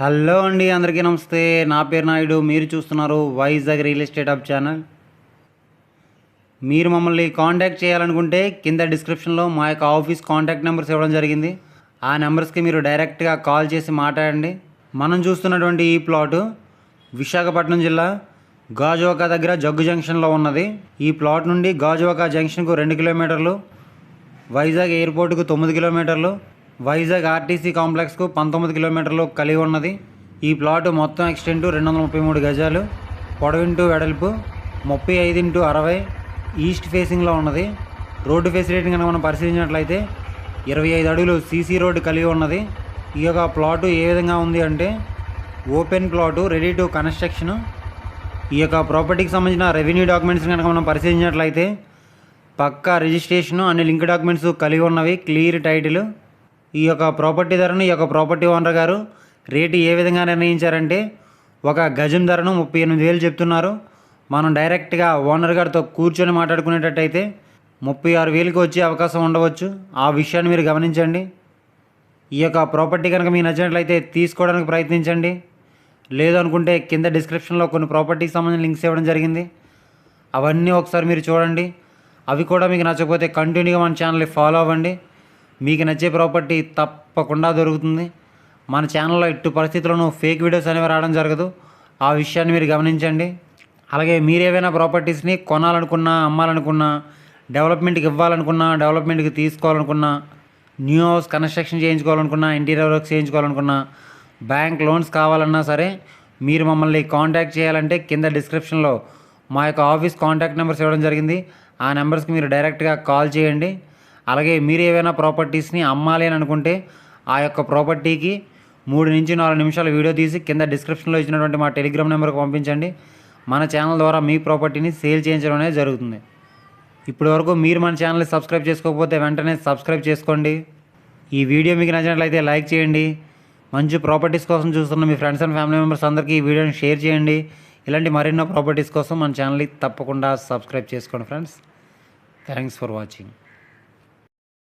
Hello అండి, అందరికీ నమస్తే. నా పేరు నాయుడు. మీరు చూస్తున్నారు Vizag real estate hub channel. మీరు మమ్మల్ని కాంటాక్ట్ చేయాలనుకుంటే కింద డిస్క్రిప్షన్లో మా యొక్క ఆఫీస్ కాంటాక్ట్ నెంబర్స్ ఇవ్వడం జరిగింది. ఆ నెంబర్స్కి మీరు డైరెక్ట్గా కాల్ చేసి మాట్లాడండి. మనం చూస్తున్నటువంటి ఈ ప్లాటు విశాఖపట్నం జిల్లా గాజువాక దగ్గర జగ్గు జంక్షన్లో ఉన్నది. ఈ ప్లాట్ నుండి గాజువాక జంక్షన్కు 2 కిలోమీటర్లు, వైజాగ్ ఎయిర్పోర్టుకు 9 కిలోమీటర్లు, వైజాగ్ ఆర్టీసీ కాంప్లెక్స్కు 19 కిలోమీటర్లు కలిగి ఉన్నది. ఈ ప్లాటు మొత్తం ఎక్స్టెంటు 233 గజాలు, పొడవింటూ వెడల్పు 35x60 ఈస్ట్ ఫేసింగ్లో ఉన్నది. రోడ్డు ఫెసిలిటీ కనుక మనం పరిశీలించినట్లయితే 25 అడుగులు సీసీ రోడ్డు కలిగి ఉన్నది. ఈ యొక్క ప్లాటు ఏ విధంగా ఉంది అంటే open plot, ready to construction. ఈ యొక్క ప్రాపర్టీకి సంబంధించిన రెవెన్యూ డాక్యుమెంట్స్ కనుక మనం పరిశీలించినట్లయితే పక్కా రిజిస్ట్రేషను, అన్ని లింక్ డాక్యుమెంట్స్ కలిగి ఉన్నవి, క్లియర్ టైటిల్. ఈ యొక్క ప్రాపర్టీ ధరను ఈ యొక్క ప్రాపర్టీ ఓనర్ గారు రేటు ఏ విధంగా నిర్ణయించారంటే ఒక గజం ధరను 38,000 చెప్తున్నారు. మనం డైరెక్ట్గా ఓనర్ గారితో కూర్చొని మాట్లాడుకునేటట్టయితే 36,000కి వచ్చే అవకాశం ఉండవచ్చు. ఆ విషయాన్ని మీరు గమనించండి. ఈ యొక్క ప్రాపర్టీ కనుక మీకు నచ్చినట్లయితే తీసుకోవడానికి ప్రయత్నించండి. లేదనుకుంటే కింద డిస్క్రిప్షన్లో కొన్ని ప్రాపర్టీకి సంబంధించిన లింక్స్ ఇవ్వడం జరిగింది. అవన్నీ ఒకసారి మీరు చూడండి. అవి కూడా మీకు నచ్చకపోతే కంటిన్యూగా మన ఛానల్ని ఫాలో అవ్వండి. మీకు నచ్చే ప్రాపర్టీ తప్పకుండా దొరుకుతుంది. మన ఛానల్లో ఎట్టి పరిస్థితుల్లోనూ ఫేక్ వీడియోస్ అనేవి రావడం జరగదు. ఆ విషయాన్ని మీరు గమనించండి. అలాగే మీరు ఏవైనా ప్రాపర్టీస్ని కొనాలనుకున్నా, అమ్మాలనుకున్నా, డెవలప్మెంట్కి ఇవ్వాలనుకున్నా, డెవలప్మెంట్కి తీసుకోవాలనుకున్నా, న్యూ హౌస్ కన్స్ట్రక్షన్ చేయించుకోవాలనుకున్నా, ఇంటీరియర్ వర్క్స్ చేయించుకోవాలనుకున్నా, బ్యాంక్ లోన్స్ కావాలన్నా సరే మీరు మమ్మల్ని కాంటాక్ట్ చేయాలంటే కింద డిస్క్రిప్షన్లో మా యొక్క ఆఫీస్ కాంటాక్ట్ నెంబర్స్ ఇవ్వడం జరిగింది. ఆ నెంబర్స్కి మీరు డైరెక్ట్గా కాల్ చేయండి. అలాగే మీరు ఏవైనా ప్రాపర్టీస్ని అమ్మాలి అని అనుకుంటే ఆ యొక్క ప్రాపర్టీకి 3 నుంచి 4 నిమిషాల వీడియో తీసి కింద డిస్క్రిప్షన్లో ఇచ్చినటువంటి మా టెలిగ్రామ్ నెంబర్కి పంపించండి. మన ఛానల్ ద్వారా మీ ప్రాపర్టీని సేల్ చేయించడం అనేది జరుగుతుంది. ఇప్పటి వరకు మీరు మన ఛానల్ని సబ్స్క్రైబ్ చేసుకోకపోతే వెంటనే సబ్స్క్రైబ్ చేసుకోండి. ఈ వీడియో మీకు నచ్చినట్లయితే లైక్ చేయండి. మంచి ప్రాపర్టీస్ కోసం చూస్తున్న మీ ఫ్రెండ్స్ అండ్ ఫ్యామిలీ మెంబర్స్ అందరికీ ఈ వీడియోని షేర్ చేయండి. ఇలాంటి మరెన్నో ప్రాపర్టీస్ కోసం మన ఛానల్ని తప్పకుండా సబ్స్క్రైబ్ చేసుకోండి ఫ్రెండ్స్. Thanks for watching.